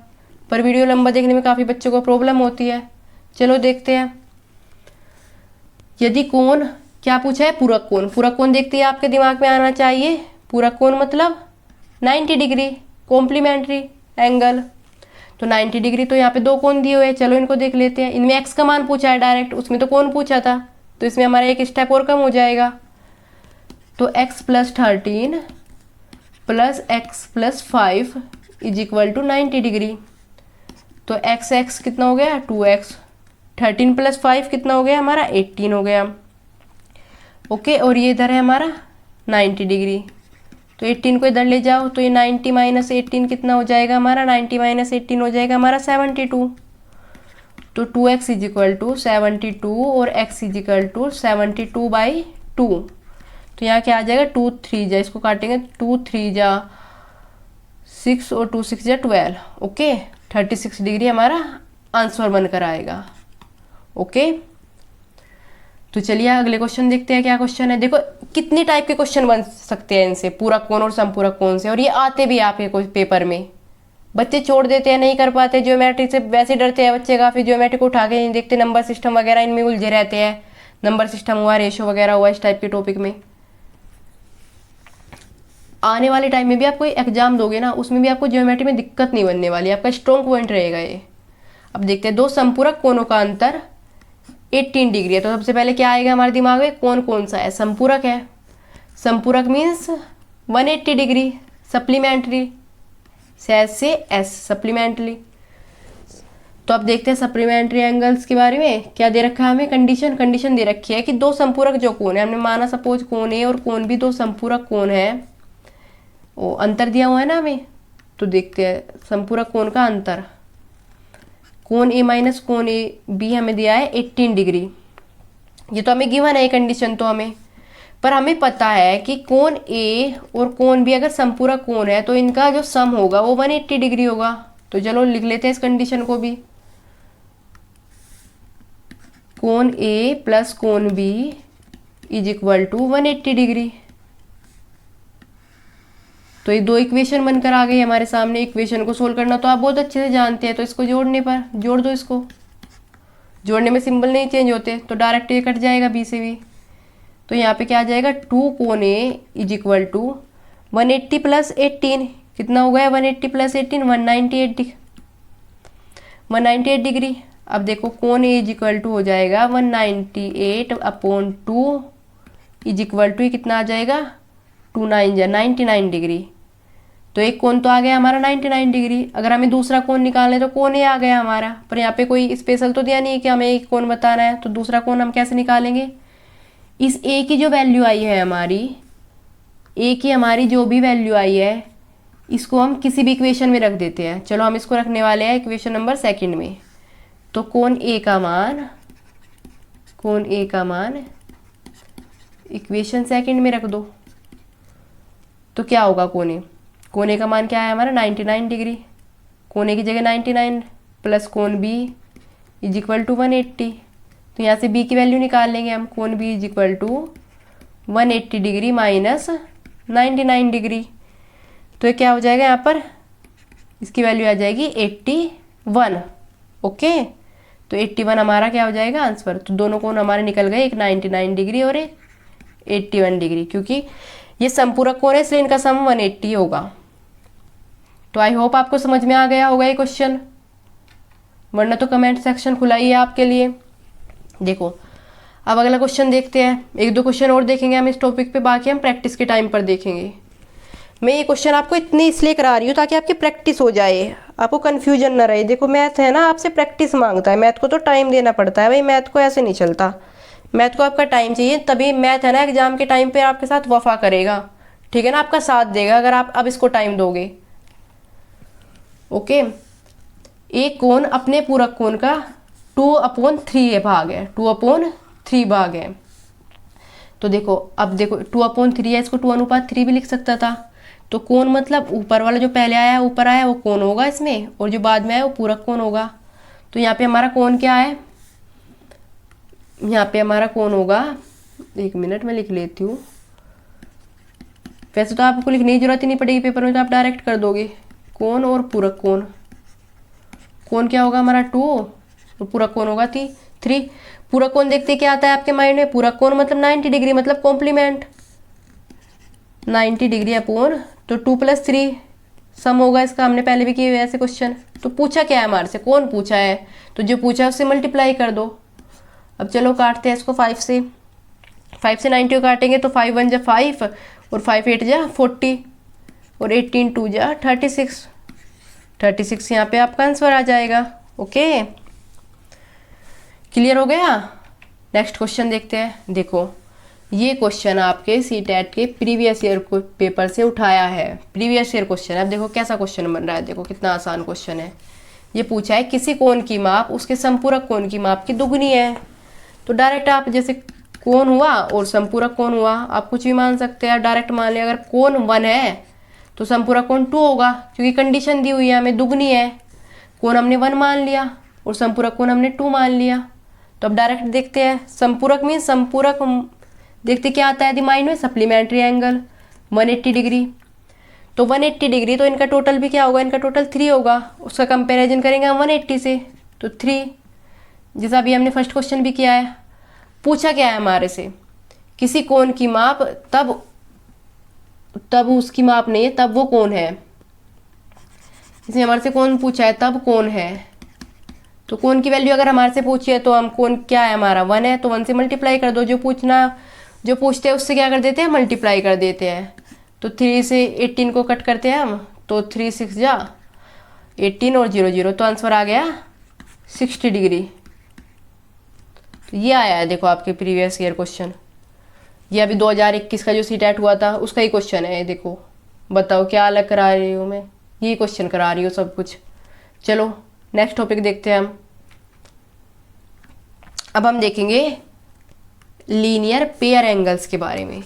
Speaker 1: पर, वीडियो लंबा देखने में काफ़ी बच्चों को प्रॉब्लम होती है। चलो देखते हैं। यदि कोण, क्या पूछा है, पूरक कोण। पूरक कोण देखते हैं आपके दिमाग में आना चाहिए। पूरक कोण मतलब 90 डिग्री, कॉम्प्लीमेंट्री एंगल। तो 90 डिग्री, तो यहाँ पे दो कोण दिए हुए हैं, चलो इनको देख लेते हैं। इनमें एक्स का मान पूछा है डायरेक्ट, उसमें तो कोण पूछा था, तो इसमें हमारा एक स्टेप और कम हो जाएगा। तो x + 13 + x + 5 = 90 डिग्री। तो x कितना हो गया, 2x। 13 + 5 कितना हो गया हमारा, 18 हो गया। ओके, और ये इधर है हमारा 90 डिग्री, तो 18 को इधर ले जाओ, तो ये 90 - 18 कितना हो जाएगा हमारा, 90 - 18 हो जाएगा हमारा 72। तो 2x = 72 और x = 72/2। तो यहाँ क्या आ जाएगा, 2 3 जा, इसको काटेंगे, 2 3 जा 6 और 2 6 जा 12। ओके, 36 डिग्री हमारा आंसर बनकर आएगा। ओके, तो चलिए अगले क्वेश्चन देखते हैं क्या क्वेश्चन है। देखो कितनी टाइप के क्वेश्चन बन सकते हैं इनसे, पूरक कोण और संपूरक कोण से, और ये आते भी आपके कोई पेपर में। बच्चे छोड़ देते हैं, नहीं कर पाते, ज्योमेट्री से वैसे डरते हैं बच्चे काफ़ी, ज्योमेट्री को उठा के नहीं देखते, नंबर सिस्टम वगैरह इनमें उलझे रहते हैं। नंबर सिस्टम हुआ, रेशो वगैरह हुआ, इस टाइप के टॉपिक में आने वाले टाइम में भी आप कोई एग्जाम दोगे ना, उसमें भी आपको ज्योमेट्री में दिक्कत नहीं बनने वाली, आपका स्ट्रॉन्ग पॉइंट रहेगा ये। अब देखते हैं, दो संपूरक कोणों का अंतर 18 डिग्री है। तो सबसे पहले क्या आएगा हमारे दिमाग में, कौन कौन सा है, संपूरक है। संपूरक मीन्स 180 डिग्री, सप्लीमेंट्री, सहज से एस, सप्लीमेंट्री। तो अब देखते हैं सप्लीमेंट्री एंगल्स के बारे में क्या दे रखा है हमें, कंडीशन दे रखी है कि दो संपूरक जो कोण है, हमने माना सपोज कोण ए और कोण बी दो संपूरक कोण है, वो अंतर दिया हुआ है ना हमें। तो देखते हैं संपूरक कोण का अंतर, कोण ए माइनस कोण ए बी हमें दिया है 18 डिग्री। ये तो हमें गिवन है कंडीशन, तो हमें, पर हमें पता है कि कोण ए और कोण बी अगर संपूरक कोण है तो इनका जो सम होगा वो 180 डिग्री होगा। तो चलो लिख लेते हैं इस कंडीशन को भी, कोण ए प्लस कोण बी = 180 डिग्री। तो ये दो इक्वेशन बनकर आ गई हमारे सामने। इक्वेशन को सोल्व करना तो आप बहुत अच्छे से जानते हैं, तो इसको जोड़ने पर जोड़ दो, इसको जोड़ने में सिंबल नहीं चेंज होते, तो डायरेक्ट ये कट जाएगा बी से भी। तो यहाँ पे क्या आ जाएगा, 2 कोण ए = 180 + 18 कितना हो गया, 180 + 18 198 डिग्री। अब देखो कोण ए = हो जाएगा 198/2 = कितना आ जाएगा, 2 9 जा 99 डिग्री। तो एक कोण तो आ गया हमारा 99 डिग्री। अगर हमें दूसरा कोण निकालना है तो कोण ए आ गया हमारा, पर यहाँ पे कोई स्पेशल तो दिया नहीं है कि हमें एक कोण बताना है, तो दूसरा कोण हम कैसे निकालेंगे। इस ए की जो वैल्यू आई है हमारी, ए की हमारी जो भी वैल्यू आई है, इसको हम किसी भी इक्वेशन में रख देते हैं। चलो हम इसको रखने वाले हैं इक्वेशन नंबर 2 में। तो कोण ए का मान इक्वेशन 2 में रख दो, तो क्या होगा, कोण ए का मान क्या है हमारा 99 डिग्री। कोण ए की जगह 99 प्लस कोण बी = 180। तो यहाँ से बी की वैल्यू निकाल लेंगे हम, कोण बी = 180 डिग्री माइनस 99 डिग्री। तो ये क्या हो जाएगा यहाँ पर, इसकी वैल्यू आ जाएगी 81। ओके, तो 81 हमारा क्या हो जाएगा आंसर। तो दोनों कोण हमारे निकल गए, एक 99 डिग्री और एक 81 डिग्री, क्योंकि ये संपूरक कोण है इसलिए इनका सम 180 होगा। तो आई होप आपको समझ में आ गया होगा ये क्वेश्चन, वरना तो कमेंट सेक्शन खुला ही है आपके लिए। देखो अब अगला क्वेश्चन देखते हैं, 1-2 क्वेश्चन और देखेंगे हम इस टॉपिक पे, बाकी हम प्रैक्टिस के टाइम पर देखेंगे। मैं ये क्वेश्चन आपको इतनी इसलिए करा रही हूँ ताकि आपकी प्रैक्टिस हो जाए, आपको कन्फ्यूजन ना रहे। देखो मैथ है ना, आपसे प्रैक्टिस मांगता है, मैथ को तो टाइम देना पड़ता है भाई, मैथ को ऐसे नहीं चलता, मैथ को आपका टाइम चाहिए, तभी मैथ है ना एग्जाम के टाइम पे आपके साथ वफा करेगा, ठीक है ना, आपका साथ देगा अगर आप अब इसको टाइम दोगे। ओके, एक कोण अपने पूरक कोण का 2/3 भाग है, 2/3 भाग है। तो देखो अब देखो 2/3 है, इसको 2:3 भी लिख सकता था, तो कोण मतलब ऊपर वाला जो पहले आया ऊपर आया वो कोण होगा इसमें, और जो बाद में आया वो पूरक कोण होगा। तो यहाँ पे हमारा कोण क्या है, यहाँ पे हमारा कोण होगा, 1 मिनट में लिख लेती हूँ। वैसे तो आपको लिखने की जरूरत ही नहीं पड़ेगी पेपर में, तो आप डायरेक्ट कर दोगे। कोण और पूरक कोण, कोण क्या होगा हमारा 2 और पूरक कोण होगा 3। पूरक कोण देखते क्या आता है आपके माइंड में, पूरक कोण मतलब 90 डिग्री मतलब कॉम्प्लीमेंट, 90 डिग्री अपॉन तो 2 + 3 सम होगा इसका, हमने पहले भी किए हुए ऐसे क्वेश्चन। तो पूछा क्या है हमारे से, कौन पूछा है, तो जो पूछा है उससे मल्टीप्लाई कर दो। अब चलो काटते हैं इसको 5 से 90 को काटेंगे तो 5 × 1 = 5 और 5 × 8 = 40 और 18 × 2 = 36 यहाँ पे आपका आंसर आ जाएगा। ओके, क्लियर हो गया। नेक्स्ट क्वेश्चन देखते हैं। देखो ये क्वेश्चन आपके सीटेट के प्रीवियस ईयर को पेपर से उठाया है, प्रीवियस ईयर क्वेश्चन है। अब देखो कैसा क्वेश्चन बन रहा है, देखो कितना आसान क्वेश्चन है। ये पूछा है किसी कोण की माप उसके संपूरक कोण की माप की दुगुनी है। तो डायरेक्ट आप जैसे कोण हुआ और संपूरक कोण हुआ, आप कुछ भी मान सकते हैं। डायरेक्ट मान लिया अगर कोण 1 है तो संपूरक कोण 2 होगा, क्योंकि कंडीशन दी हुई है हमें दुगुनी है। कोण हमने 1 मान लिया और संपूरक कोण हमने 2 मान लिया। तो अब डायरेक्ट देखते हैं, संपूरक मीन संपूरक देखते क्या आता है यदि माइंड में, सप्लीमेंट्री एंगल 180 डिग्री। तो 180 डिग्री तो इनका टोटल भी क्या होगा, इनका टोटल 3 होगा। उसका कंपैरिजन करेंगे हम 180 से तो 3, जैसा अभी हमने फर्स्ट क्वेश्चन भी किया है। पूछा क्या है हमारे से, किसी कोण की माप, तब उसकी माप नहीं है, तब वो कोण है। इसमें हमारे से कोण पूछा है तब कोण है। तो कोण की वैल्यू अगर हमारे से पूछी है तो हम कोण क्या है हमारा 1 है तो 1 से मल्टीप्लाई कर दो। जो पूछते हैं उससे क्या कर देते हैं, मल्टीप्लाई कर देते हैं। तो 3 से 18 को कट करते हैं हम, तो 3 × 6 = 18 और 0 0 तो आंसर आ गया 60 डिग्री। तो ये आया है देखो आपके प्रीवियस ईयर क्वेश्चन। ये अभी 2021 का जो सीटेट हुआ था उसका ही क्वेश्चन है। देखो बताओ क्या अलग करा रही हूँ मैं, ये क्वेश्चन करा रही हूँ सब कुछ। चलो नेक्स्ट टॉपिक देखते हैं हम। अब हम देखेंगे लीनियर पेयर एंगल्स के बारे में।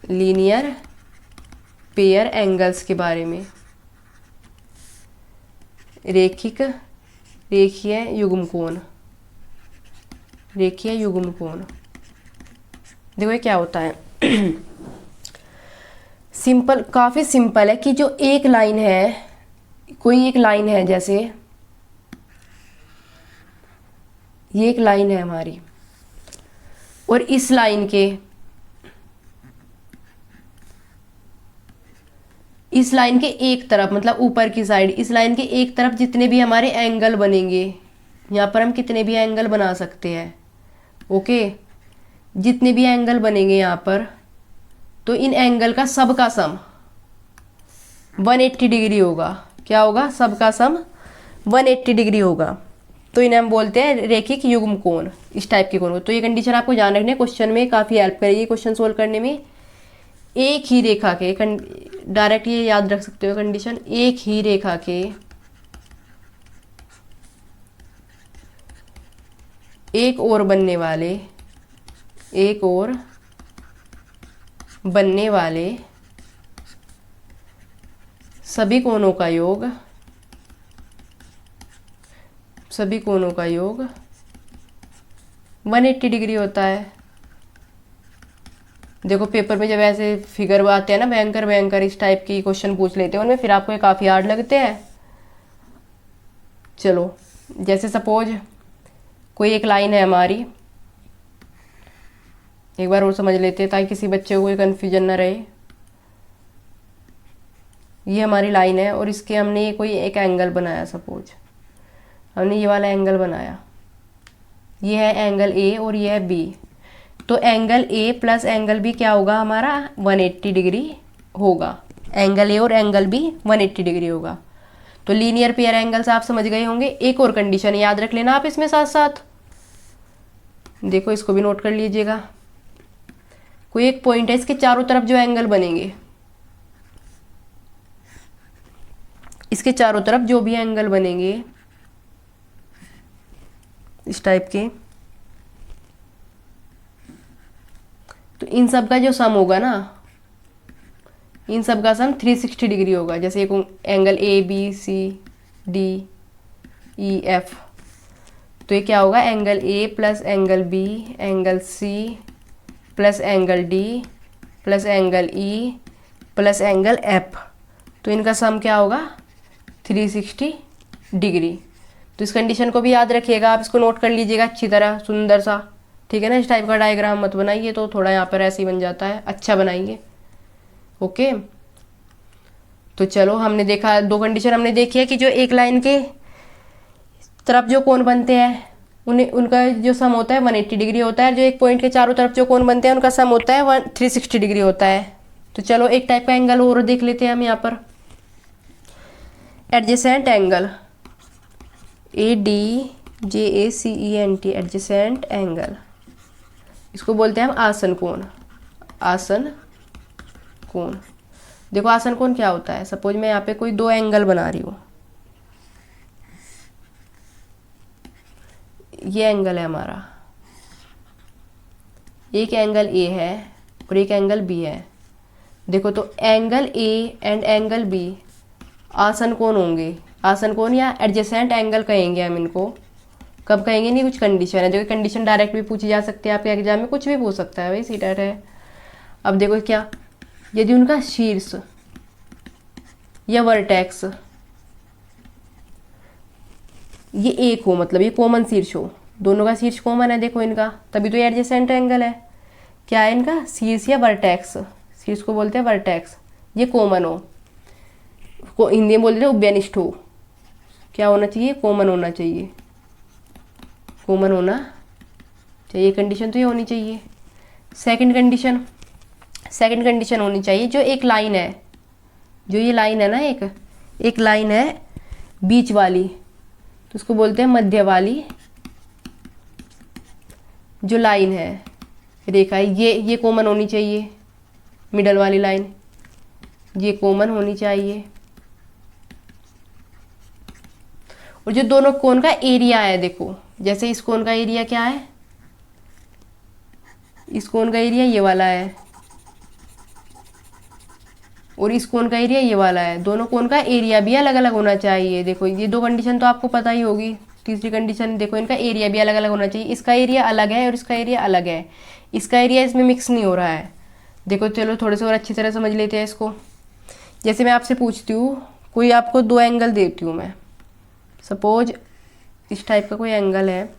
Speaker 1: लीनियर पेयर एंगल्स के बारे में, रेखीय युग्म कोण। रेखीय युग्म कोण देखो ये क्या होता है। सिंपल, काफ़ी सिंपल है कि जो एक लाइन है, कोई एक लाइन है, जैसे ये एक लाइन है हमारी और इस लाइन के एक तरफ मतलब ऊपर की साइड, इस लाइन के एक तरफ जितने भी हमारे एंगल बनेंगे, यहाँ पर हम कितने भी एंगल बना सकते हैं। ओके, जितने भी एंगल बनेंगे यहाँ पर, तो इन एंगल का सब का सम 180 डिग्री होगा। क्या होगा, सब का सम 180 डिग्री होगा। तो इन्हें हम बोलते हैं रेखिक युग्म कोण, इस टाइप के कोण को। तो ये कंडीशन आपको ध्यान रखने, क्वेश्चन में काफ़ी हेल्प करेगी क्वेश्चन सोल्व करने में। एक ही रेखा के, डायरेक्ट ये याद रख सकते हो कंडीशन, एक ही रेखा के एक और बनने वाले सभी कोणों का योग 180 डिग्री होता है। देखो पेपर में जब ऐसे फिगर आते हैं ना, भयंकर इस टाइप की क्वेश्चन पूछ लेते हैं उनमें, फिर आपको ये काफ़ी हार्ड लगते हैं। चलो जैसे सपोज कोई एक लाइन है हमारी, एक बार और समझ लेते हैं ताकि किसी बच्चे को कोई कन्फ्यूजन ना रहे। ये हमारी लाइन है और इसके हमने कोई एक एंगल बनाया, सपोज हमने ये वाला एंगल बनाया, ये है एंगल ए और ये है बी। तो angle A plus angle B क्या होगा हमारा, 180 डिग्री होगा। एंगल ए और एंगल बी 180 डिग्री होगा। तो लीनियर पेयर एंगल्स आप समझ गए होंगे। एक और कंडीशन याद रख लेना आप इसमें साथ साथ, देखो इसको भी नोट कर लीजिएगा। कोई एक पॉइंट है, इसके चारों तरफ जो एंगल बनेंगे, इसके चारों तरफ जो भी एंगल बनेंगे इस टाइप के, तो इन सब का जो सम होगा ना, इन सब का सम 360 डिग्री होगा। जैसे एक angle A B C D E F, तो ये क्या होगा, angle A plus angle B angle C plus angle D plus angle E plus angle F, तो इनका सम क्या होगा 360 डिग्री। तो इस कंडीशन को भी याद रखिएगा, आप इसको नोट कर लीजिएगा अच्छी तरह, सुंदर सा, ठीक है ना। इस टाइप का डायग्राम मत बनाइए, तो थोड़ा यहाँ पर ऐसे ही बन जाता है, अच्छा बनाइए। ओके, तो चलो हमने देखा, दो कंडीशन हमने देखी है कि जो एक लाइन के तरफ जो कोण बनते हैं उन्हें, उनका जो सम होता है 180 डिग्री होता है। जो एक पॉइंट के चारों तरफ जो कोण बनते हैं उनका सम होता है 360 डिग्री होता है। तो चलो एक टाइप का एंगल और देख लेते हैं हम यहाँ पर, adjacent angle, ADJACENT, adjacent angle, इसको बोलते हैं हम आसन कोण। आसन कोण, देखो आसन कोण क्या होता है, सपोज मैं यहाँ पे कोई दो एंगल बना रही हूँ, ये एंगल है हमारा, एक एंगल ए है और एक एंगल बी है। देखो तो angle A and angle B आसन कोण होंगे, आसन कोण या एडजेसेंट एंगल कहेंगे हम इनको। कब कहेंगे, नहीं कुछ कंडीशन है, जो कि कंडीशन डायरेक्ट भी पूछी जा सकती है आपके एग्जाम में, कुछ भी पूछ सकता है भाई, सीटेट है। अब देखो क्या, यदि उनका शीर्ष या वर्टेक्स ये एक हो, मतलब ये कॉमन शीर्ष हो, दोनों का शीर्ष कॉमन है देखो इनका, तभी तो ये एडजेसेंट एंगल है। क्या है इनका, शीर्ष या वर्टेक्स, शीर्ष को बोलते हैं वर्टेक्स, ये कॉमन हो, को हिंदी में बोलते हैं उभयनिष्ठ हो। क्या होना चाहिए, कॉमन होना चाहिए, कॉमन होना चाहिए, कंडीशन तो ये होनी चाहिए। सेकंड कंडीशन होनी चाहिए, जो एक लाइन है, जो ये लाइन है ना, एक लाइन है बीच वाली, तो उसको बोलते हैं मध्य वाली जो लाइन है, रेखा, ये कॉमन होनी चाहिए, मिडल वाली लाइन ये कॉमन होनी चाहिए। और जो दोनों कोण का एरिया है, देखो जैसे इस कोण का एरिया क्या है, इस कोण का एरिया ये वाला है और इस कोण का एरिया ये वाला है, दोनों कोण का एरिया भी अलग अलग होना चाहिए। देखो ये दो कंडीशन तो आपको पता ही होगी। तीसरी कंडीशन देखो, इनका एरिया भी अलग अलग होना चाहिए, इसका एरिया अलग है और इसका एरिया अलग है, इसका एरिया इसमें मिक्स नहीं हो रहा है। देखो चलो थोड़े से और अच्छी तरह समझ लेते हैं इसको। जैसे मैं आपसे पूछती हूँ, कोई आपको दो एंगल देती हूँ मैं, सपोज इस टाइप का कोई एंगल है,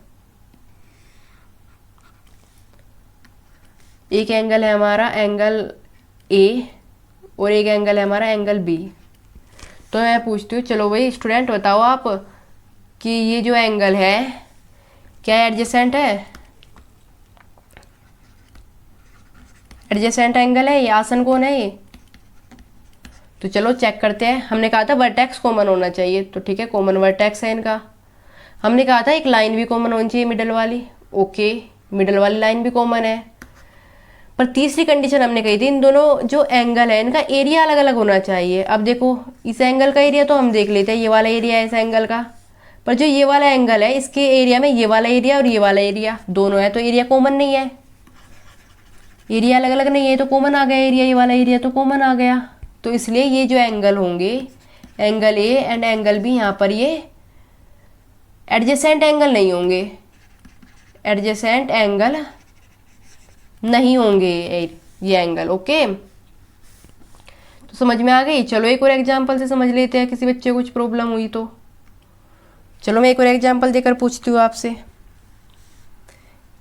Speaker 1: एक एंगल है हमारा एंगल ए और एक एंगल है हमारा एंगल बी। तो मैं पूछती हूँ, चलो भाई स्टूडेंट बताओ आप कि ये जो एंगल है क्या एडजेसेंट है, एडजेसेंट एंगल है, ये आसन कोण है ये। तो चलो चेक करते हैं। हमने कहा था वर्टेक्स कॉमन होना चाहिए, तो ठीक है कॉमन वर्टेक्स है इनका। हमने कहा था एक लाइन भी कॉमन होनी चाहिए मिडल वाली, ओके मिडल वाली लाइन भी कॉमन है। पर तीसरी कंडीशन हमने कही थी, इन दोनों जो एंगल है इनका एरिया अलग अलग होना चाहिए। अब देखो इस एंगल का एरिया तो हम देख लेते हैं, ये वाला एरिया है इस एंगल का, पर जो ये वाला एंगल है इसके एरिया में ये वाला एरिया और ये वाला एरिया दोनों है, तो एरिया कॉमन नहीं है, एरिया अलग अलग नहीं है, तो कॉमन आ गया एरिया, ये वाला एरिया तो कॉमन आ गया। तो इसलिए ये जो एंगल होंगे, angle A and angle B, यहाँ पर ये एडजेसेंट एंगल नहीं होंगे, एडजेसेंट एंगल नहीं होंगे ये एंगल। ओके तो समझ में आ गई। चलो एक और एग्जांपल से समझ लेते हैं, किसी बच्चे को कुछ प्रॉब्लम हुई तो। चलो मैं एक और एग्जांपल देकर पूछती हूँ आपसे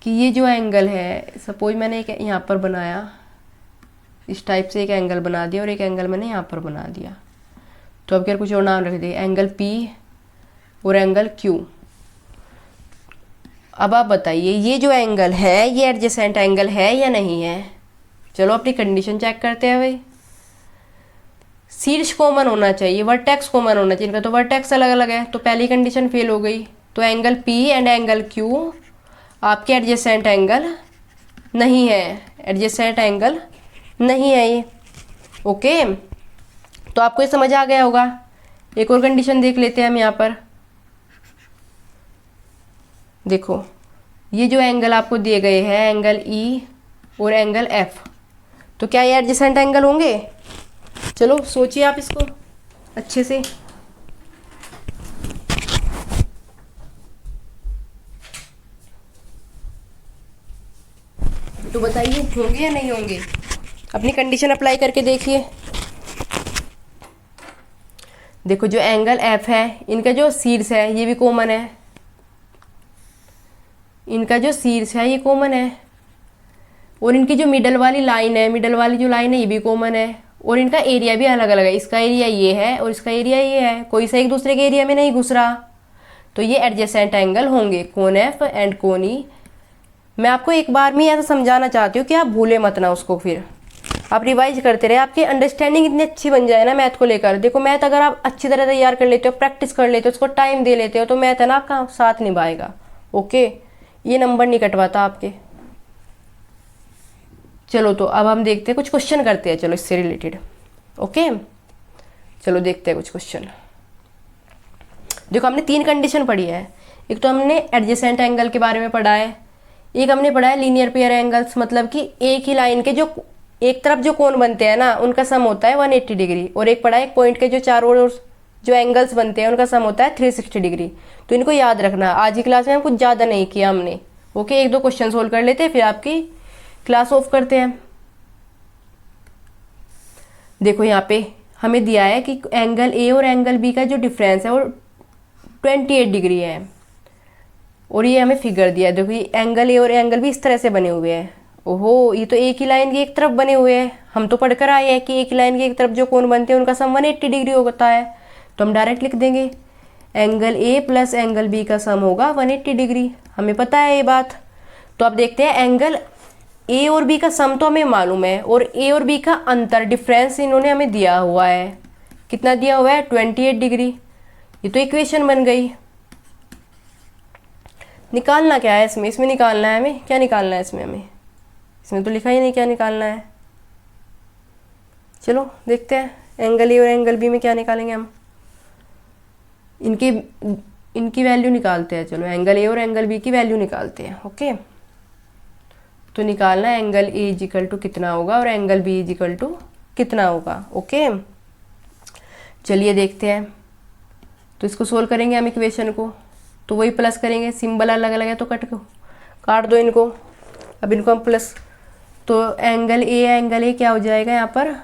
Speaker 1: कि ये जो एंगल है, सपोज मैंने एक यहाँ पर बनाया, इस टाइप से एक एंगल बना दिया और एक एंगल मैंने यहाँ पर बना दिया, तो अब क्या कुछ और नाम रख दिए, एंगल पी और एंगल क्यू। अब आप बताइए ये जो एंगल है ये एडजेसेंट एंगल है या नहीं है। चलो अपनी कंडीशन चेक करते हैं भाई। शीर्ष कॉमन होना चाहिए, वर्टेक्स कॉमन होना चाहिए, इनका तो वर्टेक्स अलग अलग है, तो पहली कंडीशन फेल हो गई। तो angle P and angle Q आपके एडजेसेंट एंगल नहीं है, एडजेसेंट एंगल नहीं है ये। ओके तो आपको ये समझ आ गया होगा। एक और कंडीशन देख लेते हैं हम यहाँ पर। देखो ये जो एंगल आपको दिए गए हैं, एंगल ई और एंगल एफ, तो क्या ये एडजेसेंट एंगल होंगे? चलो सोचिए आप इसको अच्छे से। तो बताइए होंगे या नहीं होंगे? अपनी कंडीशन अप्लाई करके देखिए। देखो जो एंगल एफ है, इनका जो शीर्ष है ये भी कॉमन है, इनका जो शीर्ष है ये कॉमन है, और इनकी जो मिडल वाली लाइन है, मिडल वाली जो लाइन है ये भी कॉमन है, और इनका एरिया भी अलग अलग है। इसका एरिया ये है और इसका एरिया ये है, कोई सा एक दूसरे के एरिया में नहीं घुस रहा। तो ये एडजेसेंट एंगल होंगे, कोन एफ एंड कोन ई। मैं आपको एक बार में ऐसा समझाना चाहती हूँ कि आप भूले मत ना उसको, फिर आप रिवाइज करते रहे, आपकी अंडरस्टैंडिंग इतनी अच्छी बन जाए ना मैथ को लेकर। देखो मैथ अगर आप अच्छी तरह तैयार कर लेते हो, प्रैक्टिस कर लेते हो, उसको टाइम दे लेते हो, तो मैथ है ना आपका साथ निभाएगा। ओके, ये नंबर नहीं कटवाता आपके। चलो तो अब हम देखते हैं, कुछ क्वेश्चन करते हैं चलो इससे रिलेटेड। ओके चलो देखते हैं कुछ क्वेश्चन। देखो हमने 3 कंडीशन पढ़ी है। एक तो हमने एडजेसेंट एंगल के बारे में पढ़ा है, एक हमने पढ़ा है लीनियर पेयर एंगल्स, मतलब कि एक ही लाइन के जो एक तरफ जो कोण बनते हैं ना उनका सम होता है 180 डिग्री, और एक पढ़ा है एक पॉइंट के जो चारों ओर जो एंगल्स बनते हैं उनका सम होता है 360 डिग्री। तो इनको याद रखना। आज की क्लास में हम कुछ ज़्यादा नहीं किया हमने। ओके, 1-2 क्वेश्चन सोल्व कर लेते हैं फिर आपकी क्लास ऑफ करते हैं। देखो यहाँ पे हमें दिया है कि एंगल ए और एंगल बी का जो डिफरेंस है वो 28 डिग्री है, और ये हमें फिगर दिया है। देखो ये एंगल ए और एंगल बी इस तरह से बने हुए हैं। ओहो, ये तो एक ही लाइन की एक तरफ बने हुए हैं। हम तो पढ़कर आए हैं कि एक ही लाइन की एक तरफ जो कोण बनते हैं उनका सम 180 डिग्री होता है। तो हम डायरेक्ट लिख देंगे angle A plus angle B का सम होगा 180 डिग्री, हमें पता है ये बात। तो अब देखते हैं एंगल ए और बी का सम तो हमें मालूम है, और ए और बी का अंतर डिफरेंस इन्होंने हमें दिया हुआ है। कितना दिया हुआ है? 28 डिग्री। ये तो इक्वेशन बन गई। निकालना क्या है इसमें? इसमें निकालना है हमें, क्या निकालना है इसमें हमें? इसमें तो लिखा ही नहीं क्या निकालना है। चलो देखते हैं एंगल ए और एंगल बी में क्या निकालेंगे हम। इनकी वैल्यू निकालते हैं। चलो एंगल ए और एंगल बी की वैल्यू निकालते हैं। ओके, तो निकालना है एंगल ए इजिकल टू कितना होगा और एंगल बी इजिकल टू कितना होगा। ओके, चलिए देखते हैं। तो इसको सोल्व करेंगे हम इक्वेशन को, तो वही प्लस करेंगे, सिंबल अलग अलग है तो काट दो इनको। अब इनको हम प्लस, तो एंगल ए क्या हो जाएगा यहाँ पर?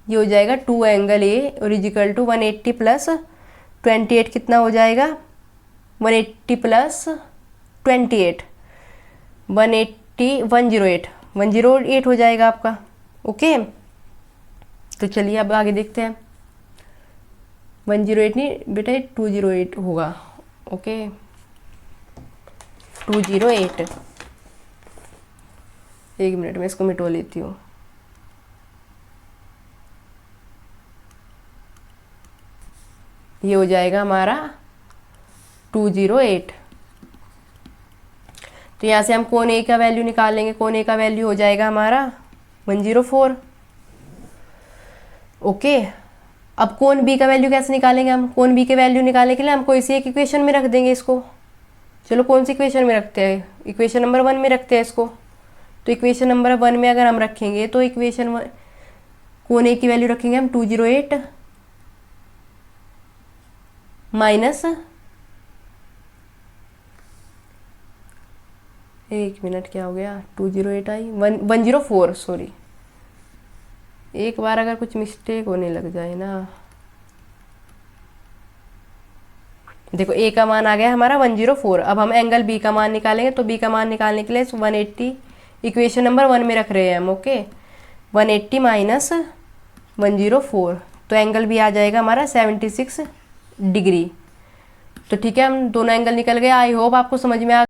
Speaker 1: ये हो जाएगा 2 एंगल ए और इजिकल टू 180 प्लस 28 कितना हो जाएगा? 180 प्लस 28 108 हो जाएगा आपका। ओके, तो चलिए अब आगे देखते हैं। 108 नहीं बेटा, 208 होगा। ओके, 208। एक मिनट में इसको मिटो लेती हूँ। ये हो जाएगा हमारा 208। तो यहाँ से हम कोण ए का वैल्यू निकालेंगे। कोण ए का वैल्यू हो जाएगा हमारा 104। ओके, अब कोण बी का वैल्यू कैसे निकालेंगे हम? कोण बी के वैल्यू निकालने के लिए हम कोई सी एक इक्वेशन में रख देंगे इसको। चलो कौन सी इक्वेशन में रखते हैं? इक्वेशन नंबर 1 में रखते हैं इसको। तो इक्वेशन नंबर 1 में अगर हम रखेंगे तो इक्वेशन कोण ए की वैल्यू रखेंगे हम 208 माइनस, एक मिनट क्या हो गया, 208 आई 104, सॉरी, एक बार अगर कुछ मिस्टेक होने लग जाए ना। देखो ए का मान आ गया हमारा 104। अब हम एंगल बी का मान निकालेंगे, तो बी का मान निकालने के लिए 180 इक्वेशन नंबर 1 में रख रहे हैं हम। ओके, 180 माइनस 104, तो एंगल बी आ जाएगा हमारा 76 डिग्री। तो ठीक है, हम दोनों एंगल निकल गए। आई होप आपको समझ में आ